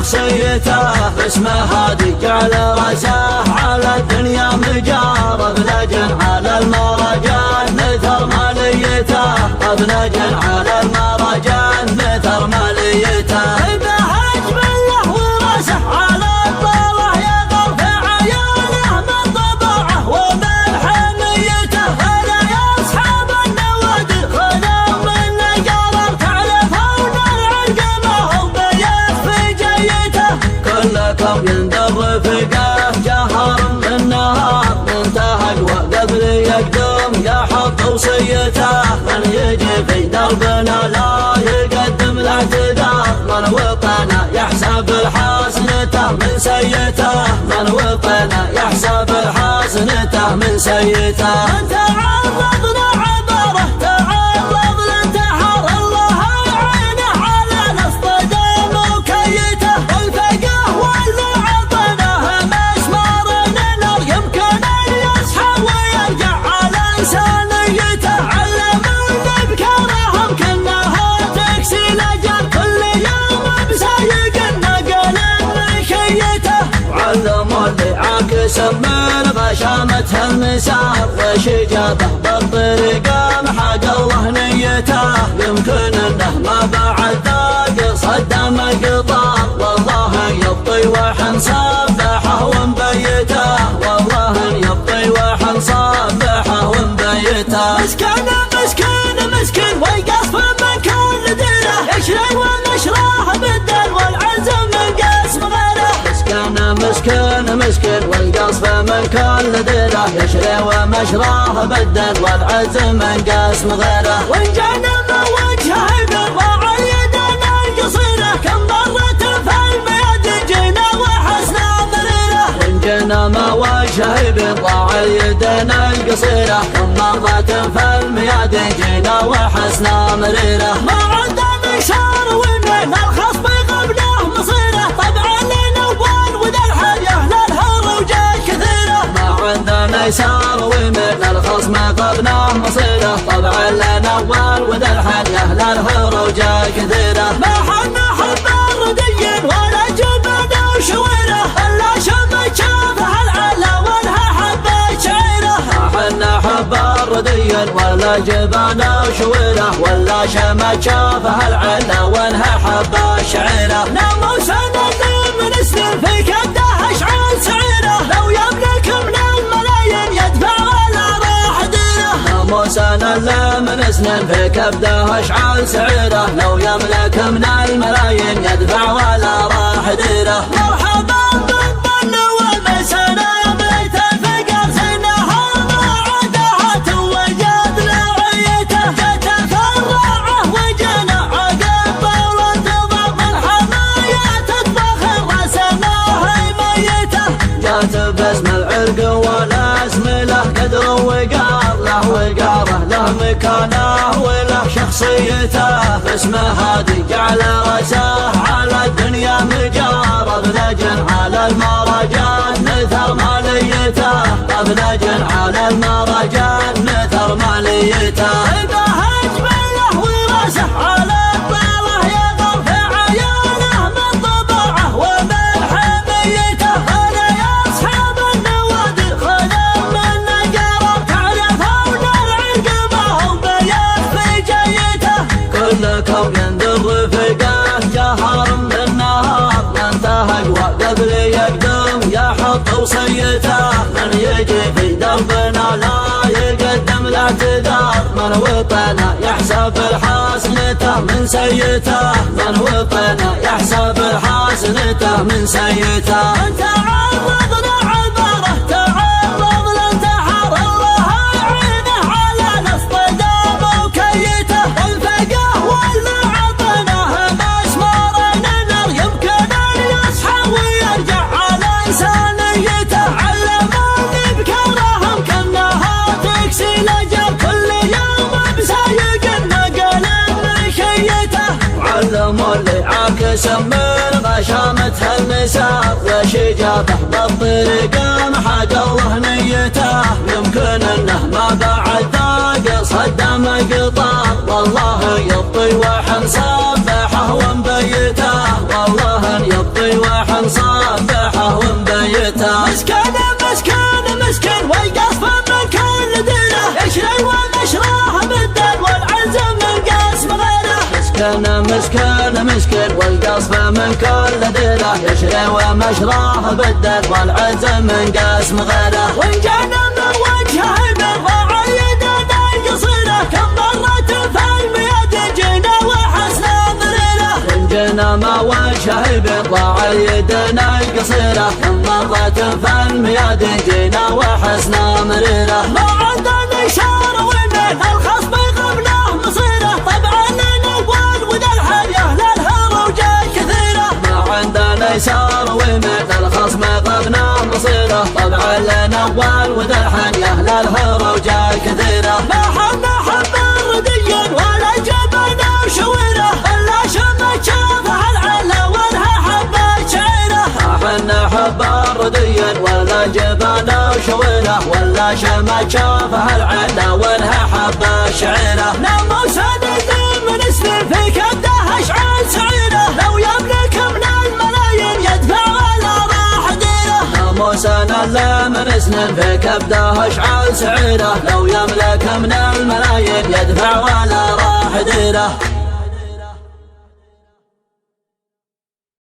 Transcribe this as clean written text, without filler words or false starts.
شخصيته اسمه هادي جعل راسه على الدنيا مجارب لجن على المراجان نثر ماليته ابنجن على المراجان نثر ماليته يندر فقاه جهر من نهار منتهج وقبل يقدم يحط وصيته من يجي في دربنا لا يقدم الاعتذار من وطنه يحسب حسنته من سيته من وطنه يحسب حسنته من سيته من تعرضنا عبره تعرض لانتحار الله يعينه على الاصطدام وكيته الفقاه سمر غشامة المسار وشجابه بالطريقة محق الله نيته يمكن انه ما بعد ذاق صدام قطار والله يبطي وحن صبحه ومبيته والله يبطي وحن صبحه ومبيته مسكين ويقص من كل ديره يشري ونشره بالدل والعزم من قسم غيره مسكين والقصف من كل ديره يشري ومشراه بالدل والعزم من قسم غيره وإن جانا وجهه بالراعي يدنا القصيرة كم مرة في المياد جينا وحسنا مريرة وإن جانا ما وجهه بالراعي يدنا القصيرة كم مرة في المياد جينا وحسنا مريرة ما عندنا شار ومن الخصم قبله مصيره طبعا يسار ومن الخصم قبنا مصيره طبعا لنا اول وذا الحنيه للهروج كثيره ما حنا حب الردي ولا جبنا وشويره الا شمت شافها العلا وانها حبه شعيره ما حنا حب الردي ولا جبنا وشويره ولا شمت شافها العلا وانها حبه شعيره ناموس اللي من سنين في كده اشعال سعيره لو يملك من موسانا اللي من سنين في كبده اشعال سعيره لو يملك من الملايين يدفع ولا راح ديره مرحبا بالظن والمسانا بيت الفقر سنها ما عدها توجد لعيته تتفرعه وجنا عقب وانتظر من حمايه تطبخ رسمها ميته جات باسم العرق ولا اسم له قدر وقار وقاره له مكانه وله شخصيته اسمه هادي جعل راسه على الدنيا مجارب لجن على المراجان نثر ماليته لجن على المراجان نثر ماليته أجمله وراسه على الطاوة يظهر في عيانه من طبعه ومن حميته أنا يا أصحاب النوادي خدم من نجارب كلكم يندر فقاه جهر من نهار ينتهج وقبل يقدم يحط وصيته من يجي في دربنا لا يقدم الاعتذار من وطنه يحسب حسنته من سيته من وطنه يحسب حسنته من سيته من تعرضنا عبره تعرض لانتحار الله يعينه على الاصطدام وكيته الفقاه واللي عطناه مسمار النار يمكن ان يصحى ويرجع على انسانيته علموني بكرهم كانها تكسي لجل كل يوم بسايق النقل مشيته علموا اللي عاكس من غشامة المسار وشجابه بالطريقة محق الله نيته يمكن انه ما بعد ذاق صدام قطار والله يبطي وحن صبحه ومبيته والله يبطي ونصبحه ونبيته. مسكين مسكين مسكين والقصف من كل ديره، يشري ومشراه بالدل والعزم من قسم غيره. مسكين مسكين مسكين والقصف من كل ديره، يشري ومشراه بالدل والعزم من قسم غيره. وإن جانا من وجهه بالضاع يدنا القصيره، كم مرة في الميادين جينا وحسنا مريره. وإن جانا ما وجهه بالضاع يدنا القصيره، كم مرة في الميادين جينا وحسنا مريره. ما عندنا إشارة ومن الخصم قبله مصيره، طبعا الأول وذا الحياة للهروجة كثيرة. ما عندنا إشارة ومن الخصم قبله مصيره، طبعا الأول وذا الحياة للهروجة كثيرة. ما حنا حب الردي ولا جبنا وشويره، إلا شمت شافه العلا وانها حبة شعيره. ما حنا حب الردي ولا جبنا وشويره، ولا شمت شافه العلا وانها حبة شعيره. ناموس نزل من سنين في كبده اشعال سعيره، لو يملك من الملايين يدفع ولا راح ديره. ناموس نزل من سنين في كبده اشعال سعيره، لو يملك من الملايين يدفع ولا راح ديره.